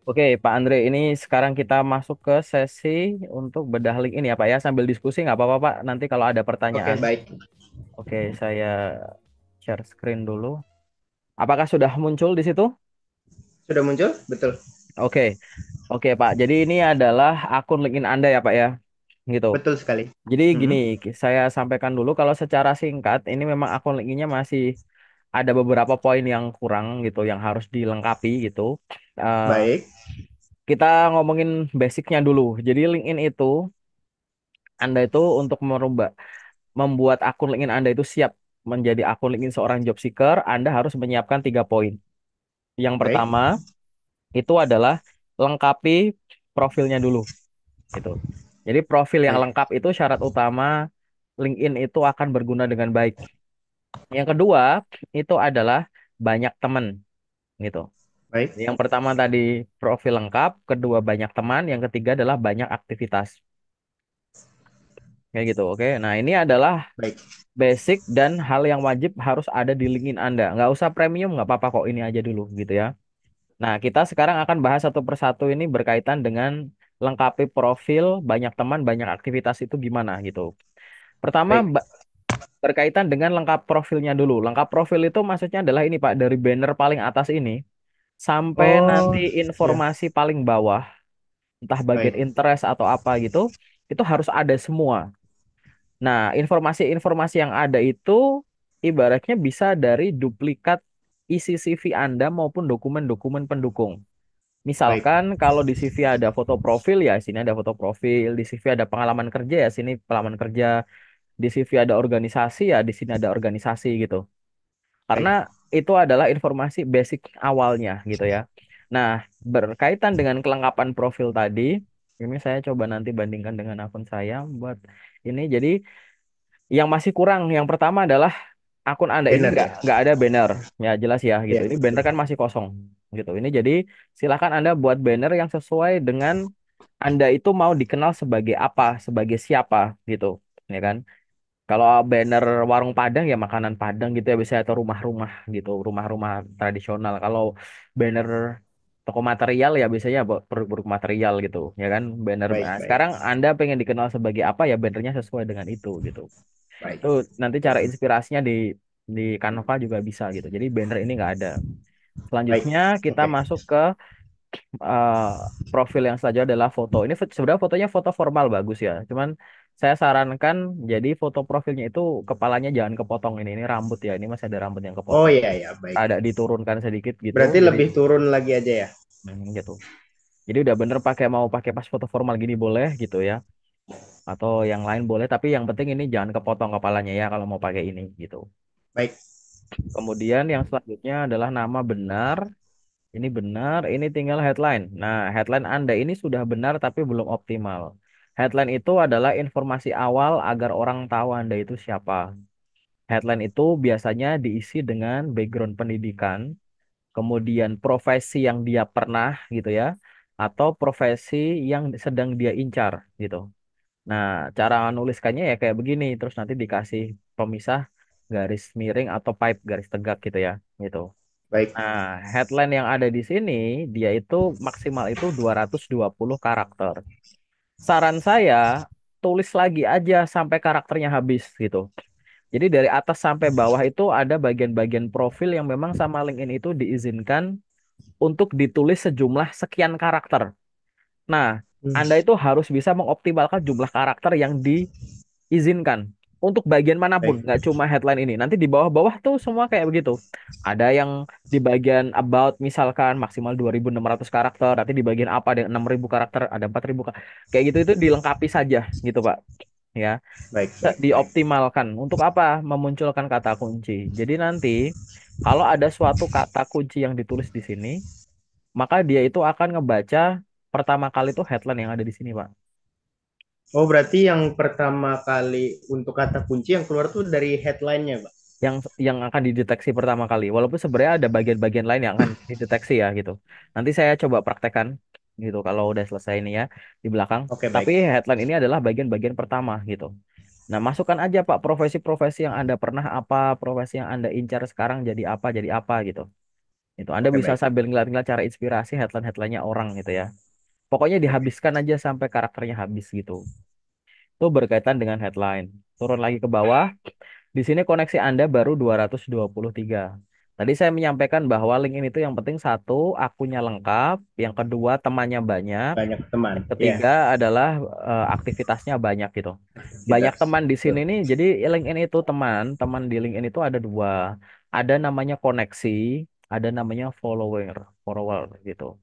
Oke, Pak Andre, ini sekarang kita masuk ke sesi untuk bedah link ini ya, Pak ya. Sambil diskusi nggak apa-apa, Pak. Nanti kalau ada Oke, pertanyaan, baik. oke, saya share screen dulu. Apakah sudah muncul di situ? Sudah muncul? Betul. Oke, oke, Pak. Jadi ini adalah akun LinkedIn Anda ya, Pak ya, gitu. Betul sekali. Jadi gini, Mhm. saya sampaikan dulu kalau secara singkat, ini memang akun LinkedIn-nya masih ada beberapa poin yang kurang gitu, yang harus dilengkapi gitu. Eh, Baik, kita ngomongin basicnya dulu. Jadi LinkedIn itu Anda itu untuk membuat akun LinkedIn Anda itu siap menjadi akun LinkedIn seorang job seeker, Anda harus menyiapkan 3 poin. Yang baik, pertama itu adalah lengkapi profilnya dulu, gitu. Jadi profil yang baik, lengkap itu syarat utama LinkedIn itu akan berguna dengan baik. Yang kedua itu adalah banyak teman, gitu. baik, Yang pertama tadi profil lengkap, kedua banyak teman, yang ketiga adalah banyak aktivitas. Kayak gitu, oke. Nah, ini adalah baik, basic dan hal yang wajib harus ada di LinkedIn Anda. Nggak usah premium, nggak apa-apa kok, ini aja dulu gitu ya. Nah, kita sekarang akan bahas satu persatu ini berkaitan dengan lengkapi profil, banyak teman, banyak aktivitas itu gimana gitu. Pertama, baik. berkaitan dengan lengkap profilnya dulu. Lengkap profil itu maksudnya adalah ini Pak, dari banner paling atas ini sampai nanti Oh, ya, informasi paling bawah, entah bagian baik, interest atau apa gitu, itu harus ada semua. Nah, informasi-informasi yang ada itu ibaratnya bisa dari duplikat isi CV Anda maupun dokumen-dokumen pendukung. baik, Misalkan kalau di CV ada foto profil ya sini ada foto profil, di CV ada pengalaman kerja ya sini pengalaman kerja, di CV ada organisasi ya di sini ada organisasi gitu. Karena baik. itu adalah informasi basic awalnya gitu ya. Nah, berkaitan dengan kelengkapan profil tadi, ini saya coba nanti bandingkan dengan akun saya buat ini. Jadi yang masih kurang, yang pertama adalah akun Anda ini Benar nggak ya? nggak ada banner, ya jelas ya gitu. Ya, Ini banner kan masih kosong gitu. Ini jadi silakan Anda buat banner yang sesuai dengan Anda itu mau dikenal sebagai apa, sebagai siapa gitu, ya kan? Kalau banner warung Padang ya makanan Padang gitu ya biasanya atau rumah-rumah gitu, rumah-rumah tradisional. Kalau banner toko material ya biasanya produk-produk material gitu, ya kan? Banner. baik, Nah, baik, sekarang Anda pengen dikenal sebagai apa ya bannernya sesuai dengan itu gitu. baik. Itu nanti cara inspirasinya di Canva juga bisa gitu. Jadi banner ini nggak ada. Baik. Selanjutnya kita Oke. masuk ke eh, profil yang selanjutnya adalah foto. Ini sebenarnya fotonya foto formal bagus ya. Cuman saya sarankan jadi foto profilnya itu kepalanya jangan kepotong ini rambut ya. Ini masih ada rambut yang Oh kepotong. ya, ya, baik. Ada diturunkan sedikit gitu. Berarti Jadi lebih turun lagi aja ya? gitu. Jadi udah bener pakai pas foto formal gini boleh gitu ya. Atau yang lain boleh. Tapi yang penting ini jangan kepotong kepalanya ya kalau mau pakai ini gitu. Baik. Kemudian yang selanjutnya adalah nama benar. Ini benar, ini tinggal headline. Nah, headline Anda ini sudah benar tapi belum optimal. Headline itu adalah informasi awal agar orang tahu Anda itu siapa. Headline itu biasanya diisi dengan background pendidikan, kemudian profesi yang dia pernah gitu ya, atau profesi yang sedang dia incar gitu. Nah, cara nuliskannya ya kayak begini, terus nanti dikasih pemisah garis miring atau pipe garis tegak gitu ya, gitu. Baik. Nah, headline yang ada di sini, dia itu maksimal itu 220 karakter. Saran saya, tulis lagi aja sampai karakternya habis gitu. Jadi dari atas sampai bawah itu ada bagian-bagian profil yang memang sama LinkedIn itu diizinkan untuk ditulis sejumlah sekian karakter. Nah, Hmm, Anda itu harus bisa mengoptimalkan jumlah karakter yang izinkan untuk bagian manapun, baik. nggak cuma headline ini. Nanti di bawah-bawah tuh semua kayak begitu. Ada yang di bagian about misalkan maksimal 2.600 karakter, nanti di bagian apa ada 6.000 karakter, ada 4.000 kayak gitu itu dilengkapi saja gitu, Pak. Ya, Baik, baik, baik. dioptimalkan. Untuk apa? Memunculkan kata kunci. Jadi nanti kalau ada suatu kata kunci yang ditulis di sini, maka dia itu akan ngebaca pertama kali tuh headline yang ada di sini, Pak. Oh, berarti yang pertama kali untuk kata kunci yang keluar tuh dari headline-nya, Pak? yang akan dideteksi pertama kali. Walaupun sebenarnya ada bagian-bagian lain yang akan dideteksi ya gitu. Nanti saya coba praktekkan gitu kalau udah selesai ini ya di belakang. Oke, Tapi baik. headline ini adalah bagian-bagian pertama gitu. Nah, masukkan aja Pak profesi-profesi yang Anda pernah apa, profesi yang Anda incar sekarang jadi apa gitu. Itu Anda Oke, bisa baik. sambil ngeliat-ngeliat cara inspirasi headline-headlinenya orang gitu ya. Pokoknya Oke. dihabiskan aja sampai karakternya habis gitu. Itu berkaitan dengan headline. Turun lagi ke bawah, di sini koneksi Anda baru 223. Tadi saya menyampaikan bahwa LinkedIn itu yang penting satu, akunnya lengkap, yang kedua temannya banyak, Banyak teman. yang Ya, ketiga adalah aktivitasnya banyak gitu. Banyak aktivitas. teman di sini Betul. nih, jadi LinkedIn itu teman di LinkedIn itu ada dua. Ada namanya koneksi, ada namanya follower gitu.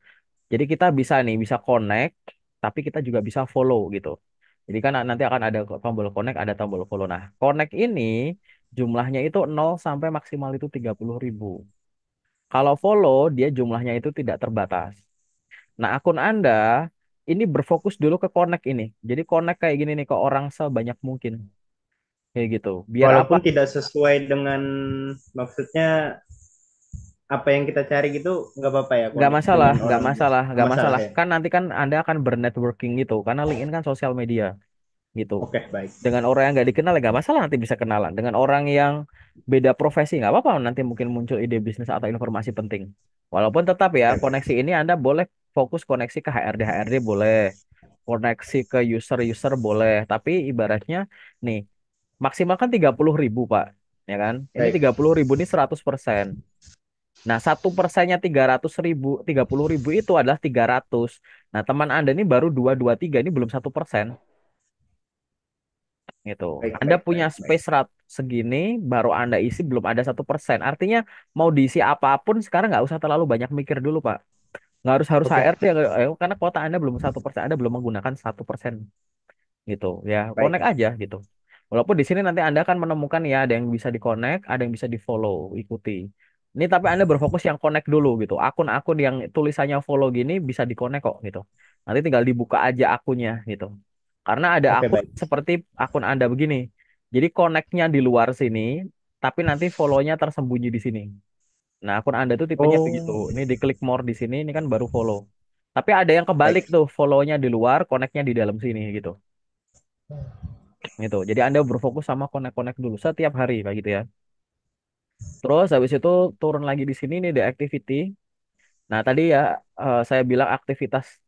Jadi kita bisa nih, bisa connect, tapi kita juga bisa follow gitu. Jadi kan nanti akan ada tombol connect, ada tombol follow. Nah, connect ini jumlahnya itu 0 sampai maksimal itu 30.000. Kalau follow, dia jumlahnya itu tidak terbatas. Nah, akun Anda ini berfokus dulu ke connect ini. Jadi connect kayak gini nih ke orang sebanyak mungkin. Kayak gitu. Biar apa? Walaupun tidak sesuai dengan maksudnya apa yang kita cari gitu, nggak apa-apa ya, Nggak connect masalah, dengan nggak orang biasa. masalah, Nggak nggak masalah masalah. ya. Kan nanti kan Anda akan bernetworking gitu. Karena LinkedIn kan sosial media gitu. Oke, baik. Dengan orang yang nggak dikenal ya nggak masalah nanti bisa kenalan. Dengan orang yang beda profesi nggak apa-apa nanti mungkin muncul ide bisnis atau informasi penting. Walaupun tetap ya Oke, baik. koneksi ini Anda boleh fokus koneksi ke HRD boleh, koneksi ke user boleh. Tapi ibaratnya nih maksimal kan 30.000 Pak, ya kan? Ini Baik. 30.000 ini 100%. Nah 1%-nya 300.000, 30.000 itu adalah 300. Nah teman Anda ini baru 223 ini belum 1%. Gitu. Baik, Anda baik, punya baik, baik. space segini, baru Anda isi belum ada 1%. Artinya mau diisi apapun sekarang nggak usah terlalu banyak mikir dulu, Pak. Nggak harus harus Oke, HRD karena kuota Anda belum 1%, Anda belum menggunakan 1% gitu. Ya, connect baik. aja gitu. Walaupun di sini nanti Anda akan menemukan ya ada yang bisa di connect, ada yang bisa di follow, ikuti. Ini tapi Anda berfokus yang connect dulu gitu. Akun-akun yang tulisannya follow gini bisa di connect kok gitu. Nanti tinggal dibuka aja akunnya gitu. Karena ada Oke, akun baik. seperti akun Anda begini. Jadi connect-nya di luar sini, tapi nanti follow-nya tersembunyi di sini. Nah, akun Anda tuh tipenya begitu. Oh, Ini diklik more di sini, ini kan baru follow. Tapi ada yang kebalik baik. tuh, follow-nya di luar, connect-nya di dalam sini gitu. Gitu. Jadi Anda berfokus sama connect-connect dulu setiap hari kayak gitu ya. Terus habis itu turun lagi di sini nih di activity. Nah, tadi ya saya bilang aktivitas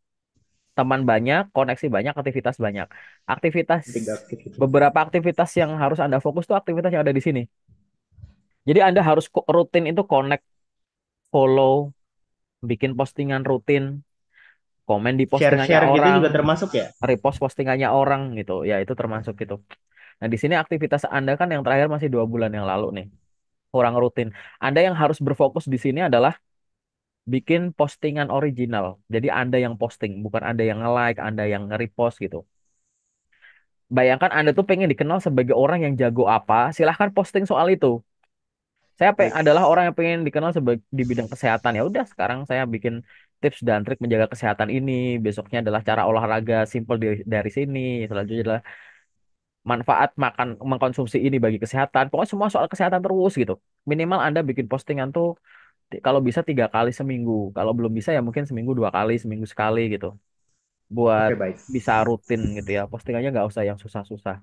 teman banyak, koneksi banyak, aktivitas banyak. Aktivitas Tiga aktivitas. beberapa aktivitas yang harus Anda fokus tuh aktivitas yang ada di sini. Jadi Anda harus rutin itu connect, follow, bikin postingan rutin, komen di postingannya Share-share gitu orang, juga termasuk ya? repost postingannya orang gitu. Ya, itu termasuk gitu. Nah, di sini aktivitas Anda kan yang terakhir masih 2 bulan yang lalu nih. Kurang rutin. Anda yang harus berfokus di sini adalah bikin postingan original. Jadi Anda yang posting, bukan Anda yang nge-like, Anda yang nge-repost gitu. Bayangkan Anda tuh pengen dikenal sebagai orang yang jago apa, silahkan posting soal itu. Baik. Adalah orang yang pengen dikenal sebagai di bidang kesehatan. Ya udah, sekarang saya bikin tips dan trik menjaga kesehatan ini. Besoknya adalah cara olahraga simple dari sini. Selanjutnya adalah manfaat makan mengkonsumsi ini bagi kesehatan. Pokoknya semua soal kesehatan terus gitu. Minimal Anda bikin postingan tuh kalau bisa 3 kali seminggu. Kalau belum bisa ya mungkin seminggu 2 kali, seminggu sekali gitu. Buat Oke, baik. bisa rutin gitu ya. Postingannya nggak usah yang susah-susah.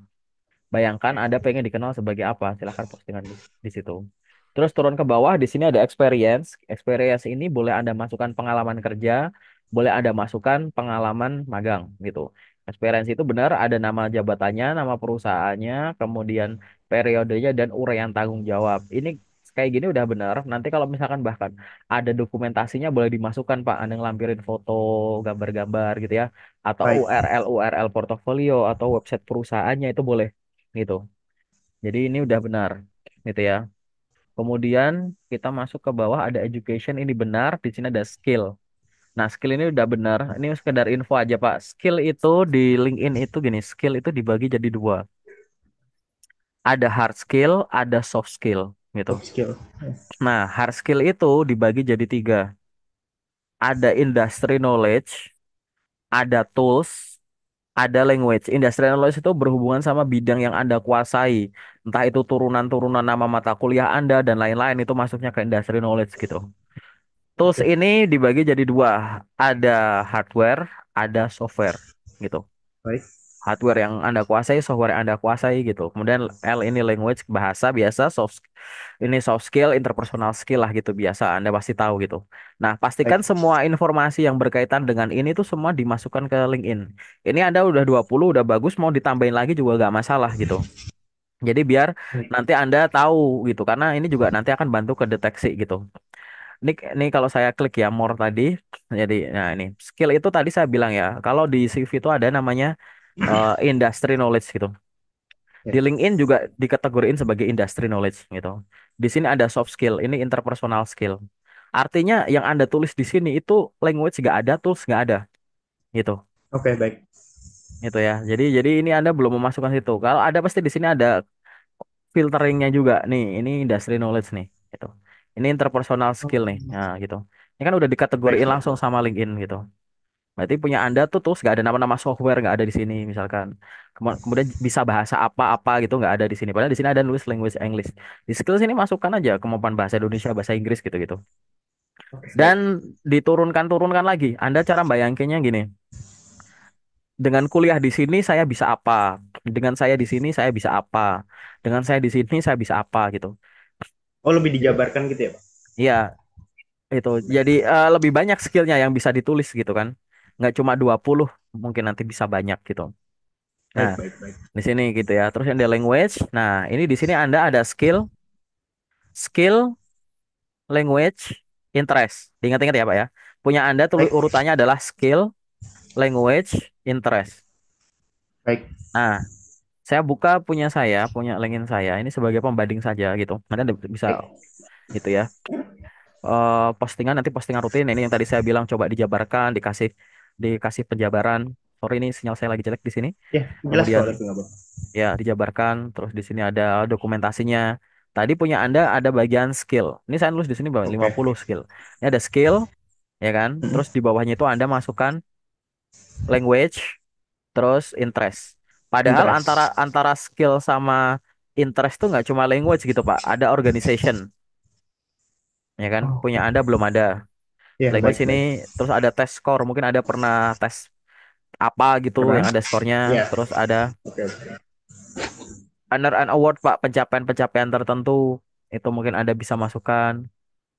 Bayangkan Anda pengen dikenal sebagai apa, silahkan postingan di situ. Terus turun ke bawah, di sini ada experience. Experience ini boleh Anda masukkan pengalaman kerja, boleh Anda masukkan pengalaman magang gitu. Experience itu benar ada nama jabatannya, nama perusahaannya, kemudian periodenya dan uraian tanggung jawab. Ini kayak gini udah benar. Nanti kalau misalkan bahkan ada dokumentasinya boleh dimasukkan Pak, Anda ngelampirin foto, gambar-gambar gitu ya, atau Baik. URL portofolio atau website perusahaannya itu boleh gitu. Jadi ini udah benar gitu ya. Kemudian kita masuk ke bawah ada education ini benar, di sini ada skill. Nah, skill ini udah benar. Ini sekedar info aja, Pak. Skill itu di LinkedIn itu gini, skill itu dibagi jadi dua. Ada hard skill, ada soft skill gitu. Soft skill. Nah, hard skill itu dibagi jadi tiga. Ada industry knowledge, ada tools, ada language. Industrial knowledge itu berhubungan sama bidang yang Anda kuasai. Entah itu turunan-turunan nama mata kuliah Anda dan lain-lain itu masuknya ke industry knowledge gitu. Tools Oke, ini dibagi jadi dua. Ada hardware, ada software gitu. baik. hardware yang Anda kuasai, software yang Anda kuasai gitu. Kemudian L ini language, bahasa biasa, ini soft skill, interpersonal skill lah gitu biasa. Anda pasti tahu gitu. Nah, pastikan Baik. semua informasi yang berkaitan dengan ini tuh semua dimasukkan ke LinkedIn. Ini Anda udah 20 udah bagus, mau ditambahin lagi juga gak masalah gitu. Jadi biar Baik. nanti Anda tahu gitu, karena ini juga nanti akan bantu ke deteksi gitu. Ini kalau saya klik ya more tadi, jadi nah ini skill itu tadi saya bilang ya, kalau di CV itu ada namanya industry knowledge gitu. Di Ya. LinkedIn juga dikategoriin sebagai industry knowledge gitu. Di sini ada soft skill, ini interpersonal skill. Artinya yang Anda tulis di sini itu language nggak ada, tools nggak ada gitu. Oke, baik. Gitu ya. Jadi ini Anda belum memasukkan situ. Kalau ada pasti di sini ada filteringnya juga. Nih, ini industry knowledge nih gitu. Ini interpersonal skill nih. Nah, gitu. Ini kan udah Baik, dikategoriin baik. langsung sama LinkedIn gitu. Berarti punya Anda tuh terus nggak ada nama-nama software nggak ada di sini misalkan. Kemudian bisa bahasa apa-apa gitu nggak ada di sini. Padahal di sini ada nulis language English. Di skill sini masukkan aja kemampuan bahasa Indonesia, bahasa Inggris gitu-gitu. Oke, Dan baik. diturunkan-turunkan lagi. Anda cara bayangkinnya gini. Dengan kuliah di sini saya bisa apa? Dengan saya di sini saya bisa apa? Dengan saya di sini saya bisa apa gitu. Oh, lebih dijabarkan gitu ya, Pak? Iya, itu. Jadi lebih banyak skillnya yang bisa ditulis gitu kan. Nggak cuma 20 mungkin nanti bisa banyak gitu. Nah, Baik, baik, baik. di sini gitu ya. Terus yang di language. Nah, ini di sini Anda ada skill, skill, language, interest. Diingat-ingat ya, Pak ya. Punya Anda Baik, urutannya adalah skill, language, interest. baik. Nah, saya buka punya LinkedIn saya ini sebagai pembanding saja gitu. Nanti Anda bisa Baik. gitu ya. Postingan nanti postingan rutin ini yang tadi saya bilang coba dijabarkan, dikasih penjabaran. Sorry ini sinyal saya lagi jelek di sini. Ya, jelas Kemudian kok, tapi nggak apa. ya, dijabarkan. Terus di sini ada dokumentasinya. Tadi punya Anda ada bagian skill. Ini saya nulis di sini bahwa Oke. 50 skill. Ini ada skill, ya kan? Terus di bawahnya itu Anda masukkan language, terus interest. Padahal antara Interest. antara skill sama interest tuh nggak cuma language gitu, Pak. Ada organization, ya kan? Punya Oke. Anda belum ada. Ya, Language baik, ini baik. terus ada tes score. Mungkin ada pernah tes apa gitu Pernah? yang ada skornya. Ya. Terus ada Oke, oke. honor and award, Pak, pencapaian-pencapaian tertentu. Itu mungkin Anda bisa masukkan.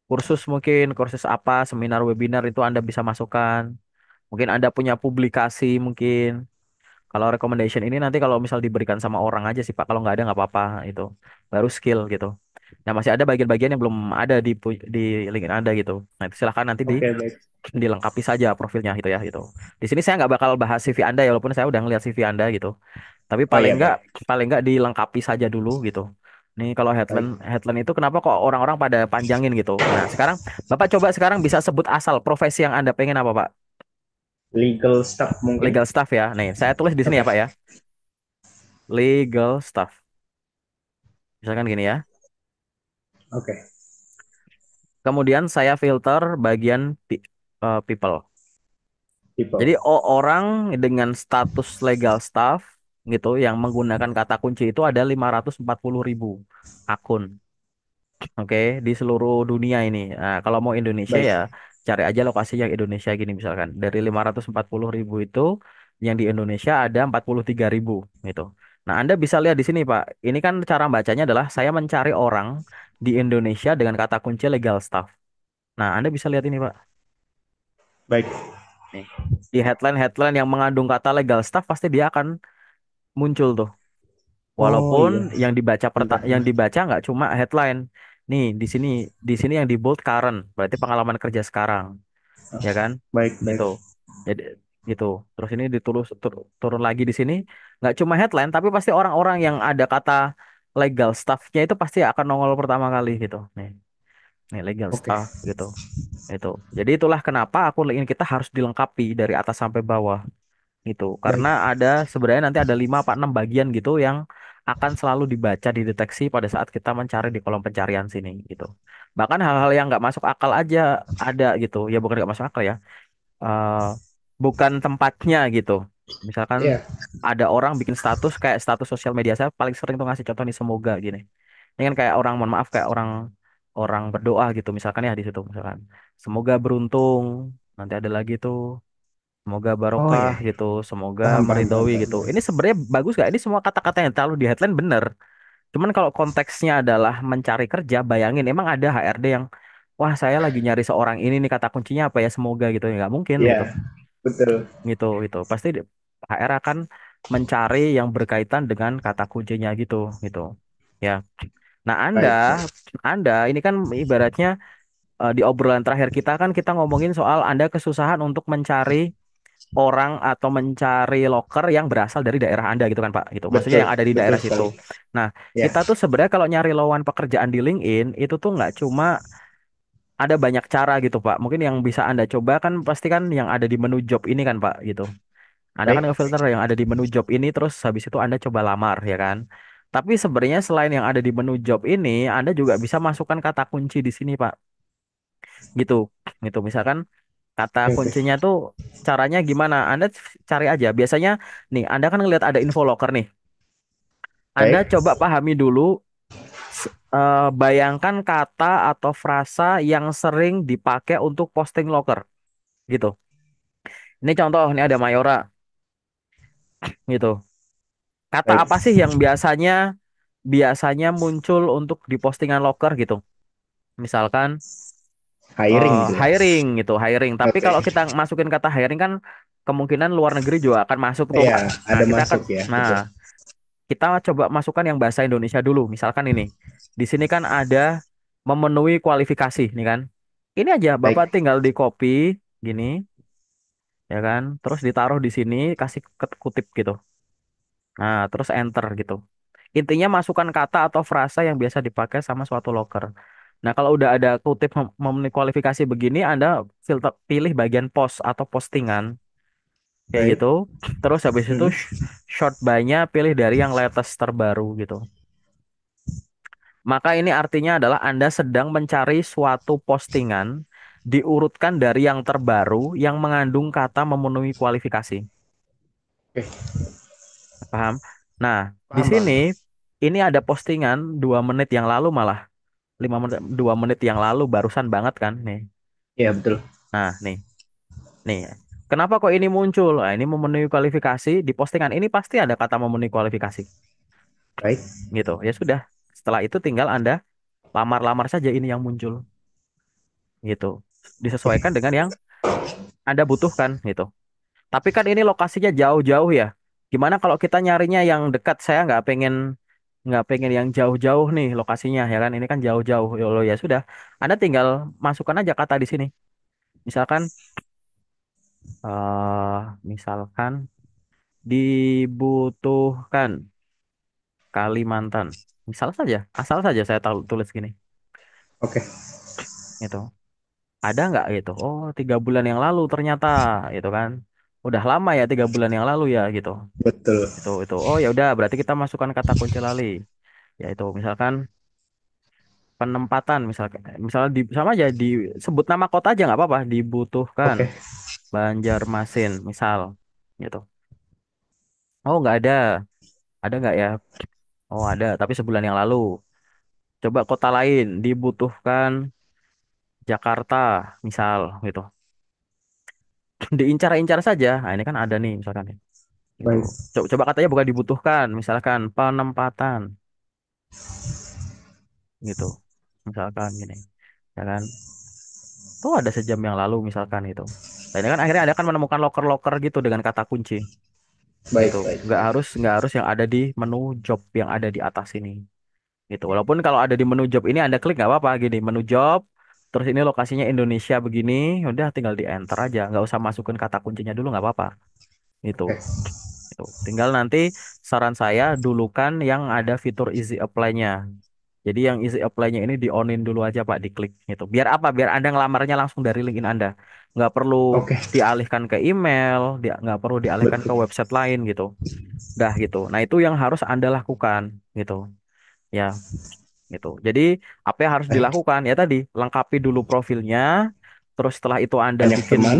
Kursus mungkin, kursus apa, seminar, webinar itu Anda bisa masukkan. Mungkin Anda punya publikasi mungkin. Kalau recommendation ini nanti kalau misal diberikan sama orang aja sih Pak. Kalau nggak ada nggak apa-apa itu. Baru skill gitu. Nah masih ada bagian-bagian yang belum ada di LinkedIn Anda gitu. Nah itu silahkan nanti Oke, baik. dilengkapi saja profilnya gitu ya gitu. Di sini saya nggak bakal bahas CV Anda ya walaupun saya udah ngeliat CV Anda gitu. Tapi Oh ya, baik. paling nggak dilengkapi saja dulu gitu. Nih kalau headline Baik. headline itu kenapa kok orang-orang pada panjangin gitu. Nah, sekarang Bapak coba sekarang bisa sebut asal profesi yang Anda pengen apa, Pak? Legal staff mungkin. Legal staff ya. Nih, saya tulis di sini ya, Oke. Pak ya. Legal staff. Misalkan gini ya. Oke. Kemudian saya filter bagian people. Jadi People. orang dengan status legal staff gitu yang menggunakan kata kunci itu ada 540.000 akun. Oke, di seluruh dunia ini. Nah, kalau mau Indonesia Baik. ya cari aja lokasi yang Indonesia gini misalkan. Dari 540.000 itu yang di Indonesia ada 43.000 gitu. Nah, Anda bisa lihat di sini, Pak. Ini kan cara bacanya adalah saya mencari orang di Indonesia dengan kata kunci legal staff. Nah, Anda bisa lihat ini, Pak. Baik. Nih. Di headline-headline yang mengandung kata legal staff pasti dia akan muncul tuh. Oh Walaupun iya. Bentar, yang bentar. dibaca nggak cuma headline. Nih, di sini yang di bold current, berarti pengalaman kerja sekarang, ya kan? Baik, Gitu. baik. Jadi gitu. Terus ini turun lagi di sini, nggak cuma headline, tapi pasti orang-orang yang ada kata legal staff-nya itu pasti akan nongol pertama kali gitu. Nih legal Oke. staff gitu. Itu. Jadi itulah kenapa aku ingin kita harus dilengkapi dari atas sampai bawah gitu. Karena Baik. ada sebenarnya nanti ada 5 apa 6 bagian gitu yang akan selalu dibaca, dideteksi pada saat kita mencari di kolom pencarian sini gitu. Bahkan hal-hal yang nggak masuk akal aja ada gitu. Ya bukan nggak masuk akal ya. eh Bukan tempatnya gitu. Misalkan Iya. ada orang bikin status kayak status sosial media, saya paling sering tuh ngasih contoh nih semoga gini. Ini kan kayak orang mohon maaf kayak orang orang berdoa gitu misalkan ya di situ misalkan. Semoga beruntung. Nanti ada lagi tuh. Semoga Oh barokah ya, gitu, semoga paham paham paham meridhoi paham. gitu. Ini sebenarnya bagus gak? Ini semua kata-kata yang terlalu di headline bener. Cuman kalau konteksnya adalah mencari kerja, bayangin emang ada HRD yang, wah saya lagi nyari seorang ini nih kata kuncinya apa ya, semoga gitu, ya nggak mungkin gitu, Iya, betul. gitu. Pasti HR akan mencari yang berkaitan dengan kata kuncinya gitu. Ya. Nah Baik, baik. Anda ini kan ibaratnya di obrolan terakhir kita kan kita ngomongin soal Anda kesusahan untuk mencari orang atau mencari loker yang berasal dari daerah Anda gitu kan Pak gitu. Maksudnya Betul, yang ada di betul daerah situ. sekali. Nah, Ya, kita tuh sebenarnya kalau nyari lowongan pekerjaan di LinkedIn itu tuh nggak cuma ada banyak cara gitu Pak. Mungkin yang bisa Anda coba kan pasti kan yang ada di menu job ini kan Pak gitu. Anda kan baik. ngefilter yang ada di menu job ini terus habis itu Anda coba lamar ya kan. Tapi sebenarnya selain yang ada di menu job ini, Anda juga bisa masukkan kata kunci di sini Pak. Gitu. Gitu. Misalkan kata Oke, oke. kuncinya tuh caranya gimana? Anda cari aja. Biasanya nih, Anda kan ngelihat ada info locker nih. Anda Baik, coba pahami dulu, bayangkan kata atau frasa yang sering dipakai untuk posting locker, gitu. Ini contoh, ini ada Mayora, gitu. Kata baik. apa sih yang biasanya biasanya muncul untuk di postingan locker gitu? Misalkan Hiring jelas. hiring gitu, hiring. Tapi Oke. kalau kita masukin kata hiring kan kemungkinan luar negeri juga akan masuk tuh. Iya, Nah, ada kita akan, masuk ya, nah betul. kita coba masukkan yang bahasa Indonesia dulu. Misalkan ini. Di sini kan ada memenuhi kualifikasi nih kan. Ini aja Bapak Baik, tinggal di copy gini ya kan. Terus ditaruh di sini kasih kutip gitu. Nah, terus enter gitu. Intinya masukkan kata atau frasa yang biasa dipakai sama suatu loker. Nah, kalau udah ada kutip memenuhi kualifikasi begini, Anda filter pilih bagian post atau postingan kayak baik. gitu. Terus habis itu Hmm, short by-nya pilih dari yang latest terbaru gitu. Maka ini artinya adalah Anda sedang mencari suatu postingan diurutkan dari yang terbaru yang mengandung kata memenuhi kualifikasi. oke, Paham? Nah, di paham sini bang. ini ada postingan 2 menit yang lalu malah 5 menit 2 menit yang lalu barusan banget kan nih. Iya betul. Nah, nih. Kenapa kok ini muncul? Nah, ini memenuhi kualifikasi di postingan ini pasti ada kata memenuhi kualifikasi Baik, gitu. Ya sudah. Setelah itu tinggal Anda lamar-lamar saja ini yang muncul gitu. Disesuaikan dengan yang Anda butuhkan gitu. Tapi kan ini lokasinya jauh-jauh ya. Gimana kalau kita nyarinya yang dekat? Saya nggak pengen yang jauh-jauh nih lokasinya ya kan. Ini kan jauh-jauh. Ya sudah. Anda tinggal masukkan aja kata di sini. Misalkan misalkan dibutuhkan Kalimantan. Misal saja, asal saja saya tahu tulis gini. oke. Gitu. Ada nggak gitu? Oh, 3 bulan yang lalu ternyata, gitu kan? Udah lama ya 3 bulan yang lalu ya gitu. Betul. Itu. Oh ya udah, berarti kita masukkan kata kunci lali. Yaitu misalkan penempatan, misalnya sama aja disebut nama kota aja nggak apa-apa. Dibutuhkan Oke, Banjarmasin, misal, gitu. Oh nggak ada, ada nggak ya? Oh ada, tapi sebulan yang lalu. Coba kota lain, dibutuhkan Jakarta, misal, gitu. Diincar-incar saja. Nah ini kan ada nih, misalkan, gitu. baik. Coba katanya bukan dibutuhkan, misalkan penempatan, gitu. Misalkan gini, ya kan? Tuh ada sejam yang lalu misalkan itu. Nah, ini kan akhirnya Anda kan menemukan loker-loker gitu dengan kata kunci Baik, gitu. baik. Nggak harus yang ada di menu job yang ada di atas ini gitu. Walaupun kalau ada di menu job ini Anda klik nggak apa-apa gini, menu job terus ini lokasinya Indonesia begini, udah tinggal di enter aja, nggak usah masukin kata kuncinya dulu nggak apa-apa gitu. Oke, Gitu. Tinggal nanti saran saya dulukan yang ada fitur easy apply-nya. Jadi yang easy apply-nya ini di-on-in dulu aja Pak, diklik gitu. Biar apa? Biar Anda ngelamarnya langsung dari LinkedIn Anda. Nggak perlu oke. dialihkan ke email, nggak perlu dialihkan ke Betul. website lain gitu. Dah gitu. Nah itu yang harus Anda lakukan gitu. Ya gitu. Jadi apa yang harus Baik. dilakukan? Ya tadi, lengkapi dulu profilnya. Terus setelah itu Anda Banyak bikin, teman.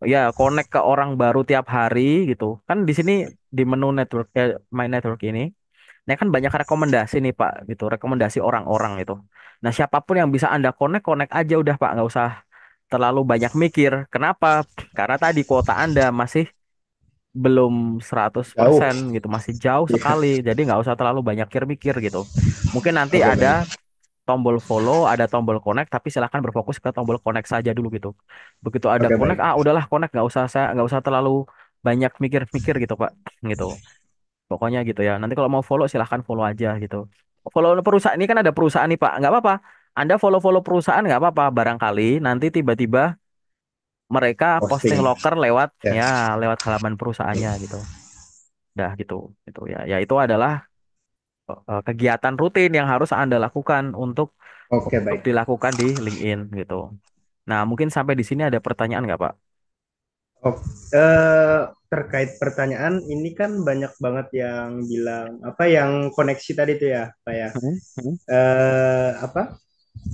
ya connect ke orang baru tiap hari gitu. Kan di sini di menu network, My Network ini. Nah, kan banyak rekomendasi nih Pak, gitu, rekomendasi orang-orang itu. Nah, siapapun yang bisa Anda connect, connect aja udah Pak, nggak usah terlalu banyak mikir. Kenapa? Karena tadi kuota Anda masih belum seratus Jauh. persen gitu, masih jauh Iya. sekali. Jadi nggak usah terlalu banyak mikir gitu. Mungkin nanti Oke, ada baik. tombol follow, ada tombol connect, tapi silakan berfokus ke tombol connect saja dulu gitu. Begitu ada Oke, connect, baik. udahlah connect, nggak usah terlalu banyak mikir-mikir gitu Pak, gitu. Pokoknya gitu ya. Nanti kalau mau follow silahkan follow aja gitu. Follow perusahaan ini kan ada perusahaan nih Pak, nggak apa-apa. Anda follow-follow perusahaan nggak apa-apa. Barangkali nanti tiba-tiba mereka posting Posting. loker lewat Ya. ya lewat halaman perusahaannya gitu. Dah gitu, gitu ya. Ya itu adalah kegiatan rutin yang harus Anda lakukan Oke, untuk baik. dilakukan di LinkedIn gitu. Nah, mungkin sampai di sini ada pertanyaan nggak, Pak? Oh, terkait pertanyaan ini kan banyak banget yang bilang apa yang koneksi tadi tuh ya, Pak ya. Hmm, hmm. Apa?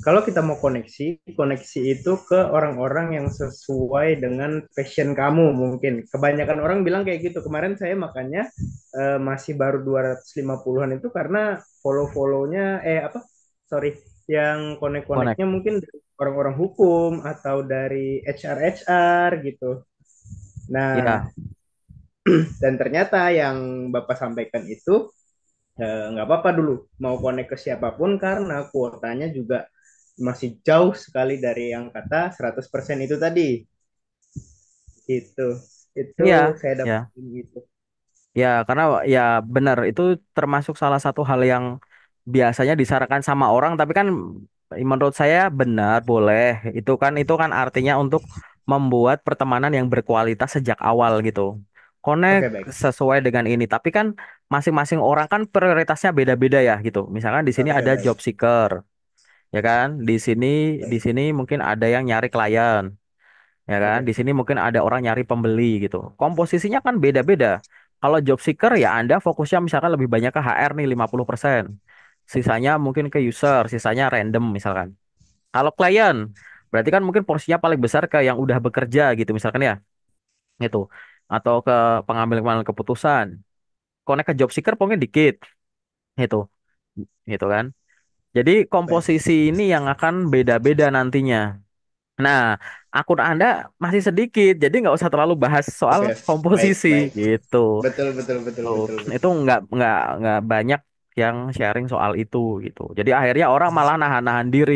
Kalau kita mau koneksi, koneksi itu ke orang-orang yang sesuai dengan passion kamu mungkin. Kebanyakan orang bilang kayak gitu. Kemarin saya makanya masih baru 250-an itu karena follow-follownya apa? Sorry, yang Connect. connect-connectnya mungkin dari orang-orang hukum atau dari HR gitu. Nah, Ya, dan ternyata yang Bapak sampaikan itu nggak apa-apa dulu mau connect ke siapapun karena kuotanya juga masih jauh sekali dari yang kata 100% itu tadi. Itu. Itu iya, saya ya. dapetin gitu. Ya, karena ya benar itu termasuk salah satu hal yang biasanya disarankan sama orang, tapi kan menurut saya benar boleh. Itu kan artinya untuk membuat pertemanan yang berkualitas sejak awal gitu. Connect Oke, baik. sesuai dengan ini, tapi kan masing-masing orang kan prioritasnya beda-beda ya gitu. Misalkan di sini Oke, ada baik. job seeker, ya kan? Di Baik. sini mungkin ada yang nyari klien, ya kan? Di Oke. sini mungkin ada orang nyari pembeli gitu. Komposisinya kan beda-beda. Kalau job seeker ya Anda fokusnya misalkan lebih banyak ke HR nih 50%. Sisanya mungkin ke user, sisanya random misalkan. Kalau klien, berarti kan mungkin porsinya paling besar ke yang udah bekerja gitu misalkan ya. Gitu. Atau ke pengambil keputusan. Connect ke job seeker mungkin dikit. Gitu. Gitu kan. Jadi Baik. komposisi ini yang akan beda-beda nantinya. Nah, akun Anda masih sedikit, jadi nggak usah terlalu bahas soal Oke. Baik, komposisi baik. gitu. Betul, betul, betul, Tuh, betul, betul. itu nggak banyak yang sharing soal itu gitu. Jadi akhirnya orang malah nahan-nahan diri.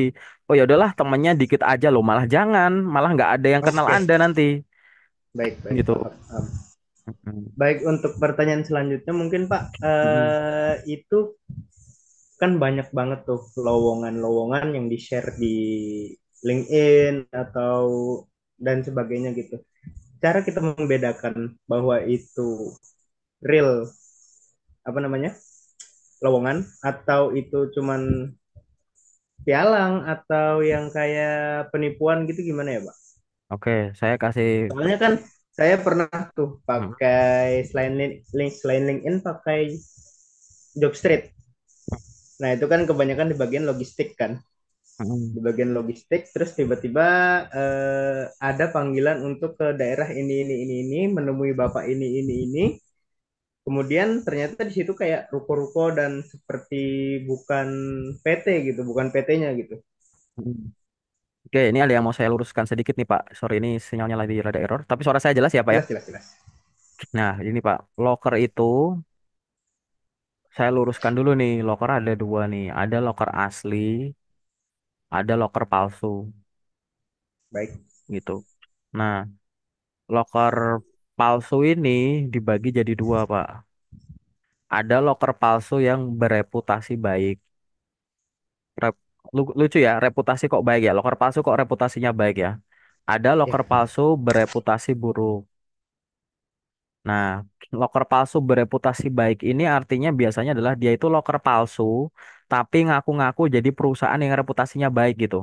Oh ya udahlah temennya dikit aja loh, malah jangan, malah nggak ada yang kenal Oke. Anda nanti Baik, baik. gitu. Paham, paham. Mm-mm. Baik, untuk pertanyaan selanjutnya mungkin Pak, Mm-mm. itu kan banyak banget tuh lowongan-lowongan yang di-share di LinkedIn atau dan sebagainya gitu. Cara kita membedakan bahwa itu real apa namanya lowongan atau itu cuman pialang atau yang kayak penipuan gitu gimana ya Pak? Oke, saya kasih. Soalnya kan saya pernah tuh Mm-mm. pakai selain LinkedIn pakai Jobstreet. Nah itu kan kebanyakan di bagian logistik kan. Mm-mm. Di bagian logistik terus tiba-tiba ada panggilan untuk ke daerah ini menemui bapak ini kemudian ternyata di situ kayak ruko-ruko dan seperti bukan PT gitu bukan PT-nya gitu. Mm-mm. Oke, ini ada yang mau saya luruskan sedikit nih Pak. Sorry ini sinyalnya lagi rada error, tapi suara saya jelas ya Pak ya. Jelas, jelas, jelas. Nah, ini Pak, loker itu saya luruskan dulu nih. Loker ada dua nih. Ada loker asli, ada loker palsu Baik. gitu. Nah, loker palsu ini dibagi jadi dua, Pak. Ada loker palsu yang bereputasi baik. Lucu ya, reputasi kok baik ya. Loker palsu kok reputasinya baik ya. Ada loker Ya. palsu bereputasi buruk. Nah, loker palsu bereputasi baik ini artinya biasanya adalah dia itu loker palsu, tapi ngaku-ngaku jadi perusahaan yang reputasinya baik gitu.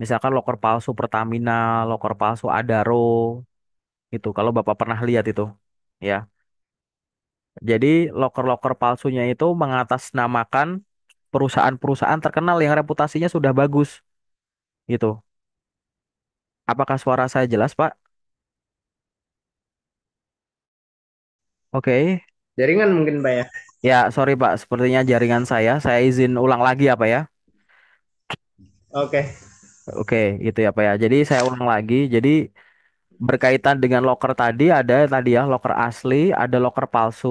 Misalkan loker palsu Pertamina, loker palsu Adaro, itu kalau Bapak pernah lihat itu. Ya. Jadi loker-loker palsunya itu mengatasnamakan perusahaan-perusahaan terkenal yang reputasinya sudah bagus gitu. Apakah suara saya jelas, Pak? Oke. Jaringan mungkin Pak ya. Ya, sorry Pak, sepertinya jaringan saya izin ulang lagi apa ya? Oke. Oke, gitu ya Pak ya. Jadi saya ulang lagi. Jadi berkaitan dengan loker tadi ada tadi ya loker asli, ada loker palsu.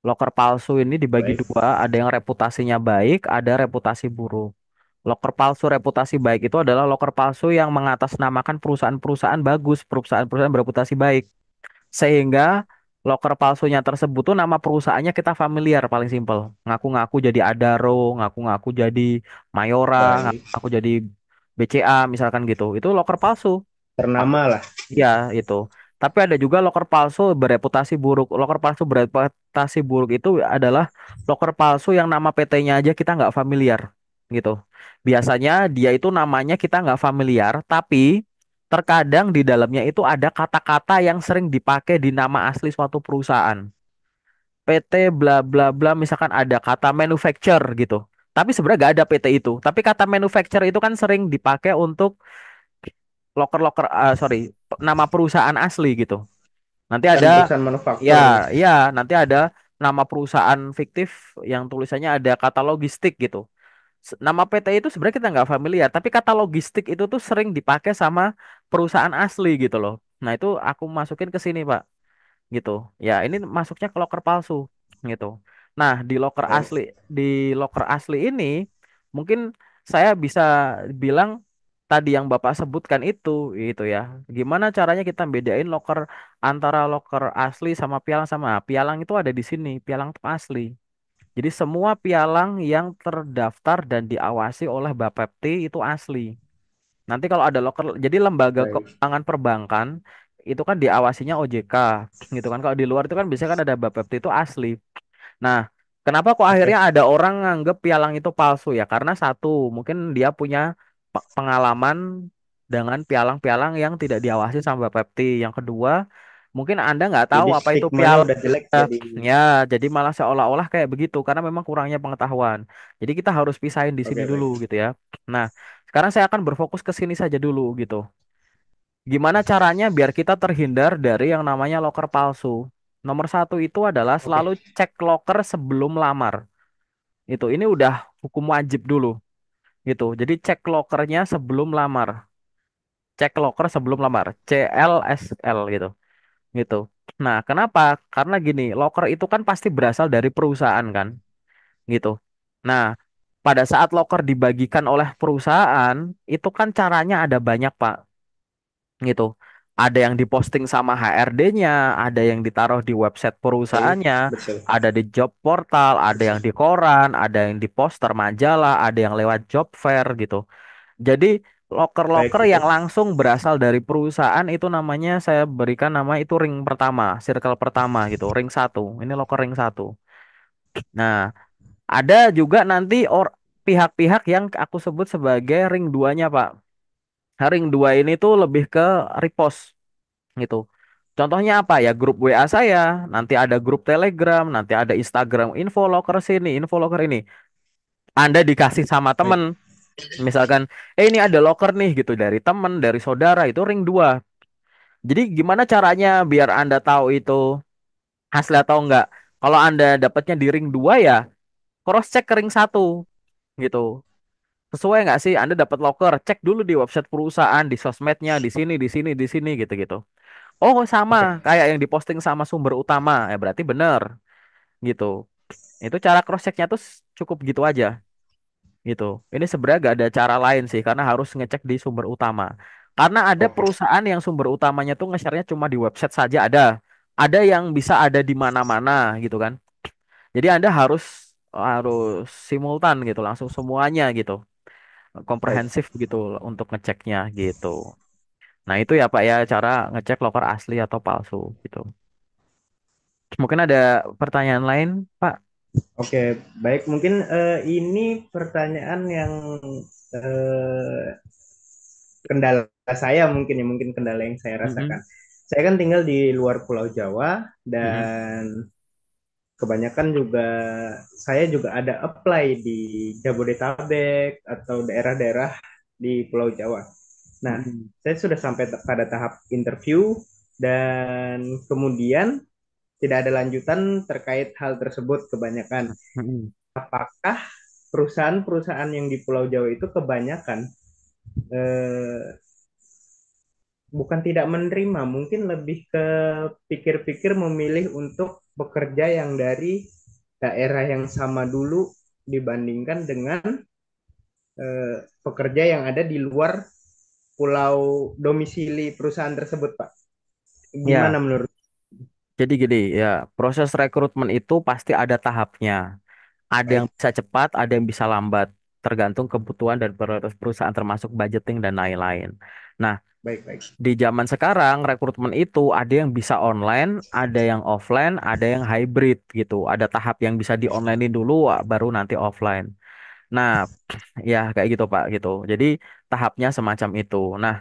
Loker palsu ini dibagi Baik, dua, ada yang reputasinya baik, ada reputasi buruk. Loker palsu reputasi baik itu adalah loker palsu yang mengatasnamakan perusahaan-perusahaan bagus, perusahaan-perusahaan bereputasi baik. Sehingga loker palsunya tersebut tuh nama perusahaannya kita familiar paling simpel. Ngaku-ngaku jadi Adaro, ngaku-ngaku jadi Mayora, baik. ngaku-ngaku jadi BCA misalkan gitu. Itu loker palsu. Ternama lah. Iya, itu. Tapi ada juga loker palsu bereputasi buruk. Loker palsu bereputasi buruk itu adalah loker palsu yang nama PT-nya aja kita nggak familiar, gitu. Biasanya dia itu namanya kita nggak familiar, tapi terkadang di dalamnya itu ada kata-kata yang sering dipakai di nama asli suatu perusahaan. PT bla bla bla, misalkan ada kata manufacture gitu. Tapi sebenarnya nggak ada PT itu. Tapi kata manufacture itu kan sering dipakai untuk loker-loker, sorry, nama perusahaan asli gitu. Nanti Kan ada, perusahaan ya, manufaktur. ya, nanti ada nama perusahaan fiktif yang tulisannya ada kata logistik gitu. Nama PT itu sebenarnya kita nggak familiar, tapi kata logistik itu tuh sering dipakai sama perusahaan asli gitu loh. Nah itu aku masukin ke sini Pak, gitu. Ya ini masuknya ke loker palsu, gitu. Nah Baik. di loker asli ini mungkin saya bisa bilang tadi yang Bapak sebutkan itu, gitu ya. Gimana caranya kita bedain loker antara loker asli sama pialang sama pialang itu ada di sini, pialang itu asli. Jadi semua pialang yang terdaftar dan diawasi oleh Bapepti itu asli. Nanti kalau ada loker, jadi lembaga Baik. keuangan perbankan itu kan diawasinya OJK, gitu kan. Kalau di luar itu kan biasanya kan ada Bapepti itu asli. Nah, kenapa kok akhirnya Oke. ada orang nganggep pialang itu palsu ya? Karena satu, mungkin dia punya pengalaman dengan pialang-pialang yang tidak diawasi sama Bapepti. Yang kedua, mungkin Anda nggak tahu Jadi apa itu stigmanya pialang. udah jelek Eh, jadi. Ya, jadi malah seolah-olah kayak begitu karena memang kurangnya pengetahuan. Jadi kita harus pisahin di sini Oke, dulu baik. gitu ya. Nah, sekarang saya akan berfokus ke sini saja dulu gitu. Gimana caranya biar kita terhindar dari yang namanya loker palsu? Nomor satu itu adalah Oke. selalu cek loker sebelum lamar. Ini udah hukum wajib dulu gitu. Jadi cek lokernya sebelum lamar. Cek loker sebelum lamar. CLSL gitu. Gitu. Nah, kenapa? Karena gini, loker itu kan pasti berasal dari perusahaan kan, gitu. Nah, pada saat loker dibagikan oleh perusahaan, itu kan caranya ada banyak, Pak, gitu. Ada yang diposting sama HRD-nya, ada yang ditaruh di website Baik. perusahaannya, Betul. ada di job portal, ada yang di koran, ada yang di poster majalah, ada yang lewat job fair gitu. Jadi Baik, loker-loker itu. yang langsung berasal dari perusahaan itu namanya saya berikan nama itu ring pertama, circle pertama gitu, ring satu. Ini loker ring satu. Nah, ada juga nanti pihak-pihak yang aku sebut sebagai ring duanya, Pak. Nah, ring dua ini tuh lebih ke repost gitu. Contohnya apa ya? Grup WA saya, nanti ada grup Telegram, nanti ada Instagram info loker sini, info loker ini. Anda dikasih sama temen, Baik. misalkan, ini ada loker nih gitu dari temen, dari saudara itu ring 2. Jadi gimana caranya biar Anda tahu itu asli atau enggak? Kalau Anda dapatnya di ring 2 ya cross check ke ring 1 gitu. Sesuai nggak sih Anda dapat loker? Cek dulu di website perusahaan, di sosmednya, di sini gitu-gitu. Oh, sama Oke. kayak yang diposting sama sumber utama. Ya berarti bener gitu. Itu cara cross checknya tuh cukup gitu aja gitu. Ini sebenarnya gak ada cara lain sih karena harus ngecek di sumber utama. Karena ada Oke. perusahaan yang sumber utamanya tuh nge-share-nya cuma di website saja ada. Ada yang bisa ada di mana-mana gitu kan. Jadi Anda harus harus simultan gitu, langsung semuanya gitu. Baik. Komprehensif gitu untuk ngeceknya gitu. Nah, itu ya Pak ya cara ngecek loker asli atau palsu gitu. Mungkin ada pertanyaan lain, Pak? Oke, baik. Mungkin ini pertanyaan yang eh, kendala saya mungkin ya, mungkin kendala yang saya rasakan. Mm-mm, Saya kan tinggal di luar Pulau Jawa mm-mm, dan kebanyakan juga saya juga ada apply di Jabodetabek atau daerah-daerah di Pulau Jawa. Nah, mm-mm, saya sudah sampai pada tahap interview dan kemudian tidak ada lanjutan terkait hal tersebut kebanyakan. mm-mm, Apakah perusahaan-perusahaan yang di Pulau Jawa itu kebanyakan eh, bukan tidak menerima, mungkin lebih ke pikir-pikir memilih untuk bekerja yang dari daerah yang sama dulu dibandingkan dengan pekerja yang ada di luar pulau domisili perusahaan tersebut, Pak. Gimana Ya, menurut? jadi gini ya, proses rekrutmen itu pasti ada tahapnya. Ada yang Baik, bisa cepat, ada yang bisa lambat, tergantung kebutuhan dan prioritas perusahaan termasuk budgeting dan lain-lain. Nah, baik, baik. di zaman sekarang rekrutmen itu ada yang bisa online, ada yang offline, ada yang hybrid gitu. Ada tahap yang bisa di onlinein dulu, baru nanti offline. Nah, ya kayak gitu Pak gitu. Jadi tahapnya semacam itu. Nah,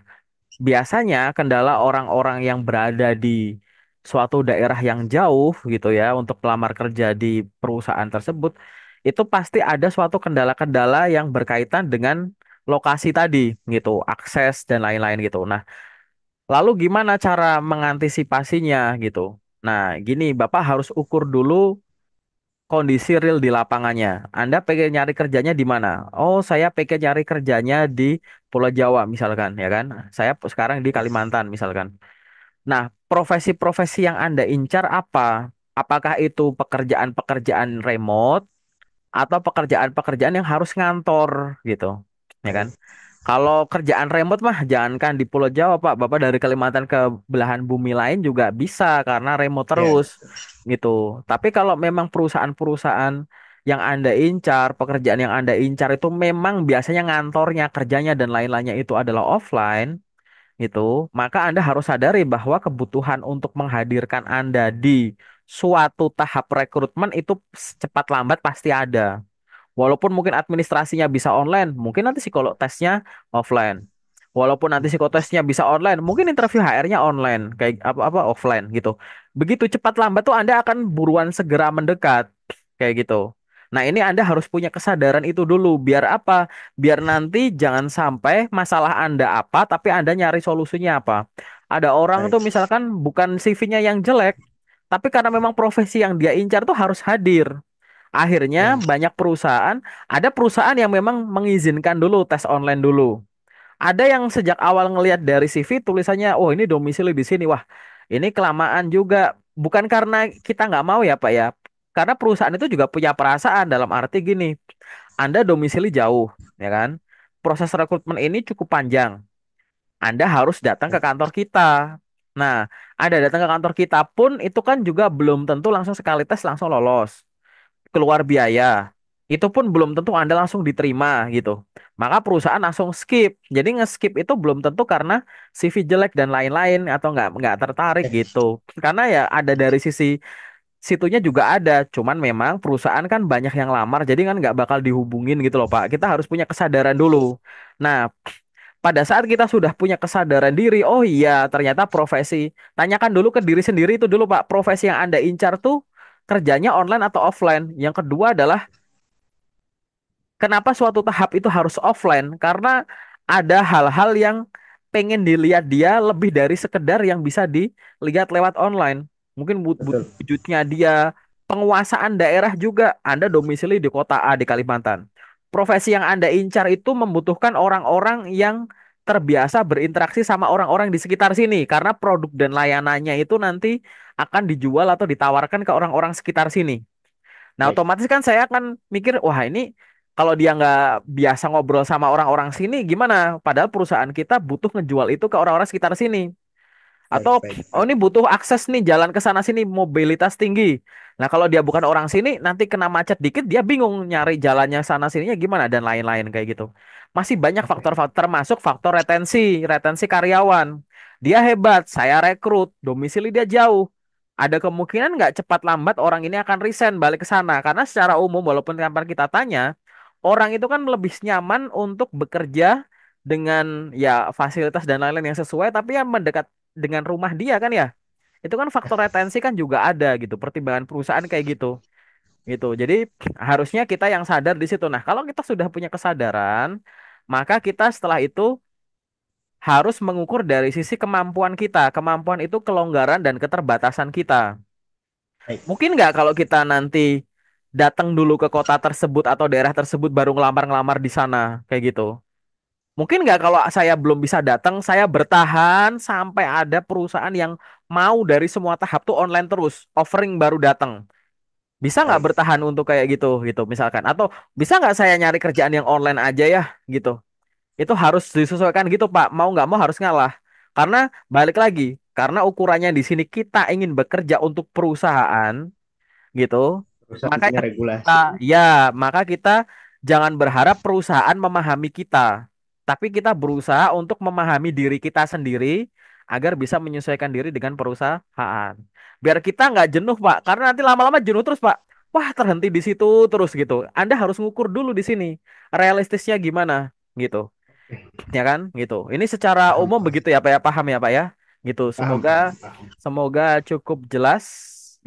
biasanya kendala orang-orang yang berada di suatu daerah yang jauh gitu ya untuk pelamar kerja di perusahaan tersebut itu pasti ada suatu kendala-kendala yang berkaitan dengan lokasi tadi gitu, akses dan lain-lain gitu. Nah, lalu gimana cara mengantisipasinya gitu? Nah, gini, Bapak harus ukur dulu kondisi real di lapangannya. Anda pengen nyari kerjanya di mana? Oh, saya pengen nyari kerjanya di Pulau Jawa misalkan, ya kan? Saya sekarang di Kalimantan misalkan. Nah, profesi-profesi yang Anda incar apa? Apakah itu pekerjaan-pekerjaan remote atau pekerjaan-pekerjaan yang harus ngantor gitu, ya kan? Baik. Kalau kerjaan remote mah jangankan di Pulau Jawa, Pak. Bapak dari Kalimantan ke belahan bumi lain juga bisa karena remote Ya, terus gitu. Tapi kalau memang perusahaan-perusahaan yang Anda incar, pekerjaan yang Anda incar itu memang biasanya ngantornya, kerjanya dan lain-lainnya itu adalah offline gitu, maka Anda harus sadari bahwa kebutuhan untuk menghadirkan Anda di suatu tahap rekrutmen itu cepat lambat pasti ada. Walaupun mungkin administrasinya bisa online, mungkin nanti psikolog tesnya offline. Walaupun nanti psikotesnya bisa online, mungkin interview HR-nya online, kayak apa-apa offline gitu. Begitu cepat lambat tuh Anda akan buruan segera mendekat, kayak gitu. Nah, ini Anda harus punya kesadaran itu dulu. Biar apa? Biar nanti jangan sampai masalah Anda apa, tapi Anda nyari solusinya apa. Ada orang tuh baik. misalkan bukan CV-nya yang jelek, tapi karena memang profesi yang dia incar tuh harus hadir. Akhirnya Ya, banyak perusahaan, ada perusahaan yang memang mengizinkan dulu tes online dulu. Ada yang sejak awal ngelihat dari CV tulisannya, oh ini domisili di sini, wah ini kelamaan juga. Bukan karena kita nggak mau ya Pak ya, karena perusahaan itu juga punya perasaan dalam arti gini, Anda domisili jauh, ya kan? Proses rekrutmen ini cukup panjang. Anda harus datang ke baik. kantor kita. Nah, Anda datang ke kantor kita pun itu kan juga belum tentu langsung sekali tes langsung lolos, keluar biaya. Itu pun belum tentu Anda langsung diterima gitu. Maka perusahaan langsung skip. Jadi nge-skip itu belum tentu karena CV jelek dan lain-lain atau nggak tertarik Eh, gitu. Karena ya ada dari sisi situnya juga ada. Cuman memang perusahaan kan banyak yang lamar, jadi kan nggak bakal dihubungin gitu loh Pak. Kita harus punya kesadaran dulu. Nah, pada saat kita sudah punya kesadaran diri, oh iya ternyata profesi. Tanyakan dulu ke diri sendiri itu dulu Pak, profesi yang Anda incar tuh kerjanya online atau offline. Yang kedua adalah kenapa suatu tahap itu harus offline? Karena ada hal-hal yang pengen dilihat dia lebih dari sekedar yang bisa dilihat lewat online. Mungkin betul. wujudnya dia, penguasaan daerah juga. Anda domisili di kota A di Kalimantan. Profesi yang Anda incar itu membutuhkan orang-orang yang terbiasa berinteraksi sama orang-orang di sekitar sini. Karena produk dan layanannya itu nanti akan dijual atau ditawarkan ke orang-orang sekitar sini. Nah, Baik. otomatis kan saya akan mikir, wah ini kalau dia nggak biasa ngobrol sama orang-orang sini, gimana? Padahal perusahaan kita butuh ngejual itu ke orang-orang sekitar sini. Atau, Baik, baik, oh baik. ini butuh akses nih jalan ke sana sini, mobilitas tinggi. Nah, kalau dia bukan orang sini, nanti kena macet dikit, dia bingung nyari jalannya sana sininya gimana dan lain-lain kayak gitu. Masih banyak Oke. faktor-faktor termasuk faktor retensi, retensi karyawan. Dia hebat, saya rekrut, domisili dia jauh. Ada kemungkinan nggak cepat lambat orang ini akan resign balik ke sana. Karena secara umum, walaupun tanpa kita tanya, orang itu kan lebih nyaman untuk bekerja dengan ya fasilitas dan lain-lain yang sesuai, tapi yang mendekat dengan rumah dia kan ya. Itu kan faktor retensi kan juga ada gitu. Pertimbangan perusahaan kayak gitu. Gitu. Jadi harusnya kita yang sadar di situ. Nah, kalau kita sudah punya kesadaran, maka kita setelah itu harus mengukur dari sisi kemampuan kita. Kemampuan itu kelonggaran dan keterbatasan kita. Baik. Mungkin nggak kalau kita nanti datang dulu ke kota tersebut atau daerah tersebut baru ngelamar-ngelamar di sana kayak gitu. Mungkin nggak kalau saya belum bisa datang, saya bertahan sampai ada perusahaan yang mau dari semua tahap tuh online terus, offering baru datang. Bisa nggak Baik, bertahan untuk kayak gitu gitu misalkan? Atau bisa nggak saya nyari kerjaan yang online aja ya gitu? Itu harus disesuaikan gitu Pak. Mau nggak mau harus ngalah. Karena balik lagi, karena ukurannya di sini kita ingin bekerja untuk perusahaan gitu. perusahaan Makanya punya kita, regulasi. ya, maka kita jangan berharap perusahaan memahami kita, tapi kita berusaha untuk memahami diri kita sendiri agar bisa menyesuaikan diri dengan perusahaan. Biar kita nggak jenuh, Pak, karena nanti lama-lama jenuh terus, Pak. Wah, terhenti di situ terus gitu. Anda harus ngukur dulu di sini, realistisnya gimana gitu, ya kan? Gitu. Ini secara Paham, umum paham, begitu ya, Pak ya, paham ya, Pak ya? Gitu. paham, Semoga paham, paham. semoga cukup jelas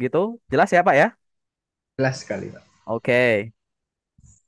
gitu. Jelas ya, Pak ya? Jelas sekali, Pak. Oke.